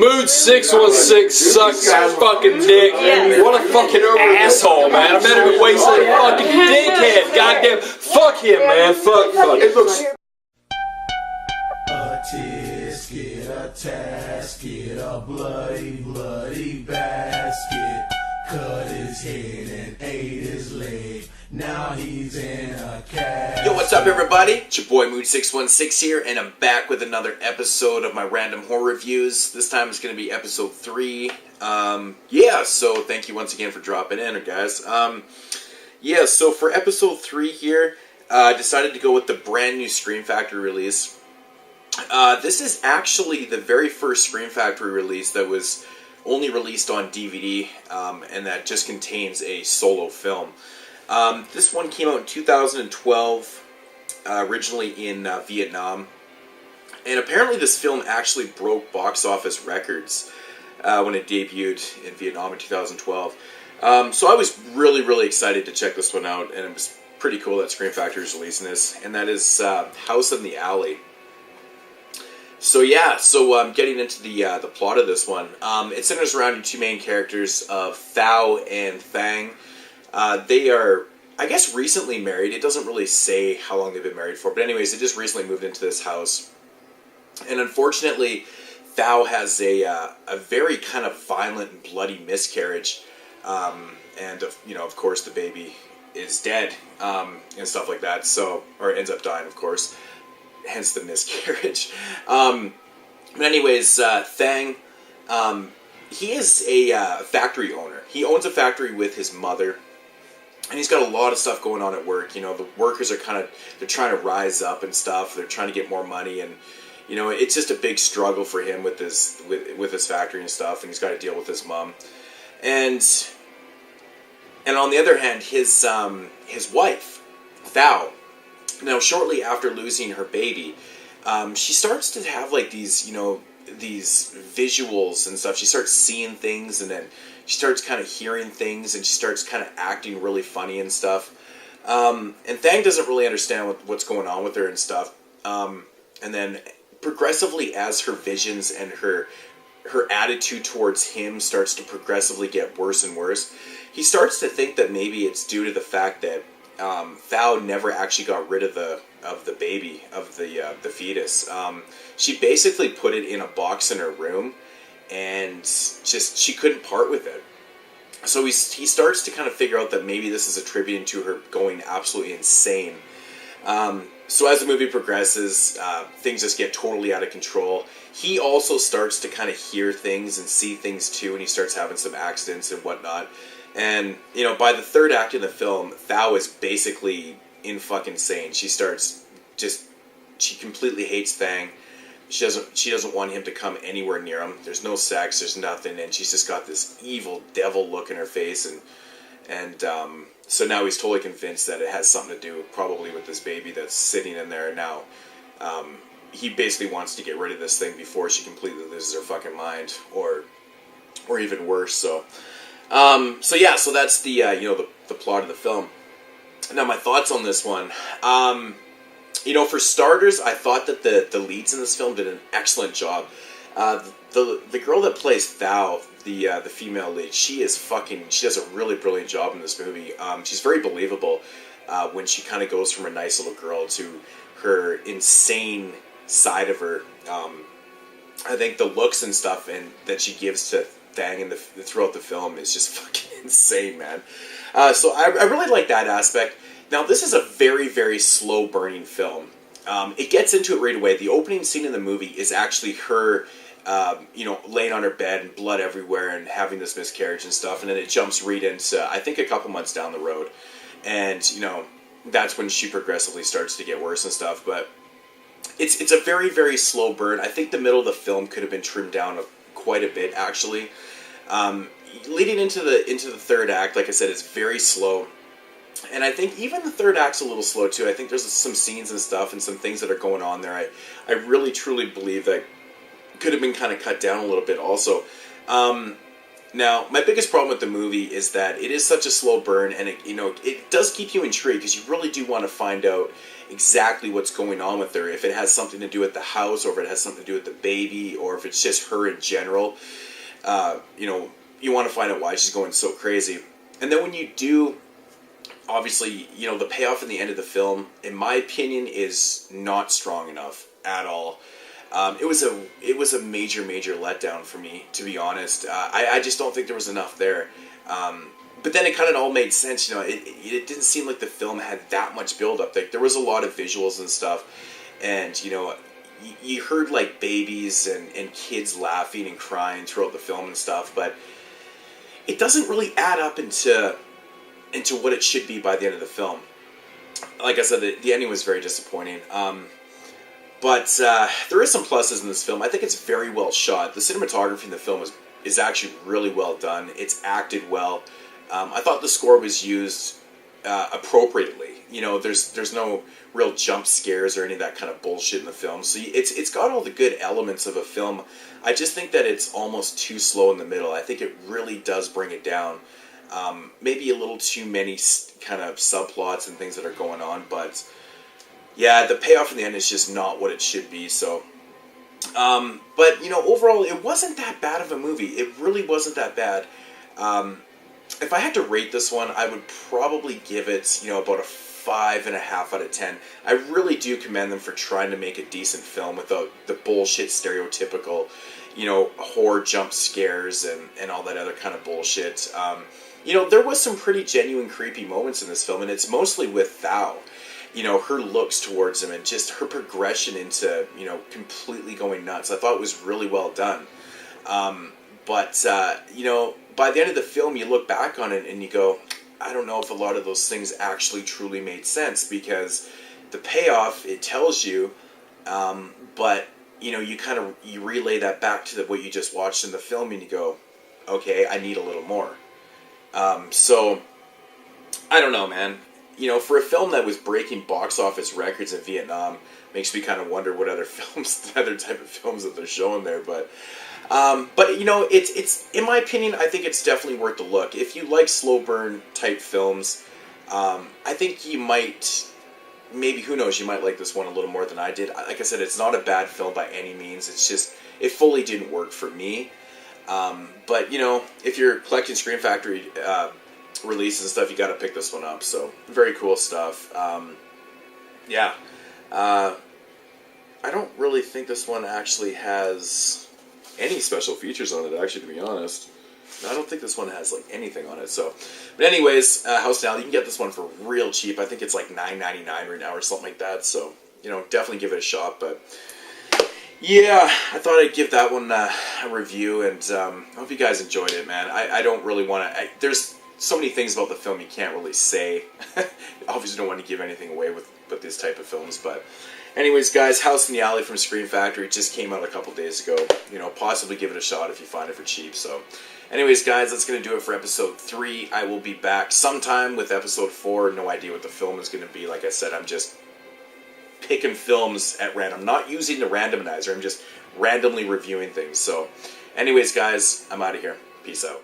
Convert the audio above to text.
Mood 616 sucks fucking dick. What a fucking asshole, man. I'm not even wasting a fucking dickhead. Goddamn. Fuck him, man. Fuck. It looks. A tisket, a tasket, a bloody basket. Cut his head and ate his leg. Now he's in a casket. Yo, what's up, everybody? It's your boy Mood616 here, and I'm back with another episode of my random horror reviews. This time it's going to be episode 3. So thank you once again for dropping in, guys. So for episode 3 here, I decided to go with the brand new Scream Factory release. This is actually the very first Scream Factory release that was only released on DVD, and that just contains a solo film. This one came out in 2012, originally in Vietnam, and apparently this film actually broke box office records when it debuted in Vietnam in 2012. So I was really excited to check this one out, and it was pretty cool that Scream Factory is releasing this, and that is House in the Alley. So getting into the plot of this one, it centers around your two main characters of Thao and Thang. They are, I guess, recently married. It doesn't really say how long they've been married for, but anyways, they just recently moved into this house. And unfortunately, Thao has a very kind of violent and bloody miscarriage. And of course, the baby is dead, and stuff like that, or ends up dying, of course. Hence the miscarriage. But anyways, Thang, he is a factory owner. He owns a factory with his mother, and he's got a lot of stuff going on at work. You know, the workers are they're trying to rise up and stuff. They're trying to get more money, and it's just a big struggle for him with his factory and stuff. And he's got to deal with his mom, and on the other hand, his wife, Thao. Now, shortly after losing her baby, she starts to have like these visuals and stuff. She starts seeing things, and then she starts kind of hearing things, and she starts kind of acting really funny and stuff. And Thang doesn't really understand what's going on with her and stuff. And then progressively, as her visions and her attitude towards him starts to progressively get worse and worse, he starts to think that maybe it's due to the fact that Thao never actually got rid of the baby, of the fetus. She basically put it in a box in her room, and she couldn't part with it. So he starts to kind of figure out that maybe this is attributing to her going absolutely insane. So as the movie progresses, things just get totally out of control. He also starts to kind of hear things and see things too, and he starts having some accidents and whatnot. And, by the third act in the film, Thao is basically in fucking insane. She completely hates Thang. She doesn't want him to come anywhere near him. There's no sex, there's nothing, and she's just got this evil devil look in her face, and so now he's totally convinced that it has something to do probably with this baby that's sitting in there now. He basically wants to get rid of this thing before she completely loses her fucking mind, or even worse, so that's the plot of the film. Now, my thoughts on this one. For starters, I thought that the leads in this film did an excellent job. The girl that plays Thao, the female lead, she does a really brilliant job in this movie. She's very believable when she kind of goes from a nice little girl to her insane side of her. I think the looks and stuff that she gives to Thang throughout the film is just fucking insane, man. So I really like that aspect. Now, this is a very, very slow burning film. It gets into it right away. The opening scene in the movie is actually her, laying on her bed and blood everywhere and having this miscarriage and stuff. And then it jumps right into, I think, a couple months down the road. And, that's when she progressively starts to get worse and stuff. But it's a very, very slow burn. I think the middle of the film could have been trimmed down quite a bit, actually. Leading into the third act, like I said, it's very slow, and I think even the third act's a little slow too. I think there's some scenes and stuff and some things that are going on there. I really truly believe that could have been kind of cut down a little bit also. Now, my biggest problem with the movie is that it is such a slow burn, and it does keep you intrigued because you really do want to find out exactly what's going on with her. If it has something to do with the house, or if it has something to do with the baby, or if it's just her in general. You know, you want to find out why she's going so crazy. And then when you do, obviously, you know, the payoff in the end of the film, in my opinion, is not strong enough at all. It was a major letdown for me, to be honest. I just don't think there was enough there. But then it kind of all made sense, you know. It didn't seem like the film had that much build up. Like, there was a lot of visuals and stuff, and you know, you heard like babies and kids laughing and crying throughout the film and stuff, but it doesn't really add up into what it should be by the end of the film. Like I said, the ending was very disappointing. But there is some pluses in this film. I think it's very well shot. The cinematography in the film is actually really well done. It's acted well. I thought the score was used appropriately. You know, there's no real jump scares or any of that kind of bullshit in the film. So it's got all the good elements of a film. I just think that it's almost too slow in the middle. I think it really does bring it down. Maybe a little too many kind of subplots and things that are going on, but yeah, the payoff in the end is just not what it should be. So, but you know, overall, it wasn't that bad of a movie. It really wasn't that bad. If I had to rate this one, I would probably give it, you know, about a 5.5 out of 10. I really do commend them for trying to make a decent film without the bullshit stereotypical, you know, horror jump scares and all that other kind of bullshit. You know, there was some pretty genuine creepy moments in this film, and it's mostly with Thao. You know, her looks towards him and just her progression into, you know, completely going nuts. I thought it was really well done. But you know, by the end of the film, you look back on it and you go, I don't know if a lot of those things actually truly made sense, because the payoff, it tells you, but, you know, you relay that back to what you just watched in the film and you go, okay, I need a little more. So, I don't know, man. You know, for a film that was breaking box office records in Vietnam, makes me kind of wonder what other films, other type of films that they're showing there. But you know, it's in my opinion, I think it's definitely worth the look. If you like slow burn type films, I think you might, maybe, who knows, you might like this one a little more than I did. Like I said, it's not a bad film by any means. It's just, it fully didn't work for me. But you know, if you're collecting Scream Factory releases and stuff, you got to pick this one up. So very cool stuff. Yeah. I don't really think this one actually has any special features on it, actually, to be honest. I don't think this one has like anything on it. So, but anyways, House Now, you can get this one for real cheap. I think it's like $9.99 right now or something like that. So, you know, definitely give it a shot. But yeah, I thought I'd give that one a review, and I hope you guys enjoyed it, man. I don't really want to. There's so many things about the film you can't really say. Obviously, don't want to give anything away with this type of films, but anyways, guys, House in the Alley from Scream Factory just came out a couple days ago. You know, possibly give it a shot if you find it for cheap. So, anyways, guys, that's going to do it for episode 3. I will be back sometime with episode 4. No idea what the film is going to be. Like I said, I'm just picking films at random. I'm not using the randomizer. I'm just randomly reviewing things. So, anyways, guys, I'm out of here. Peace out.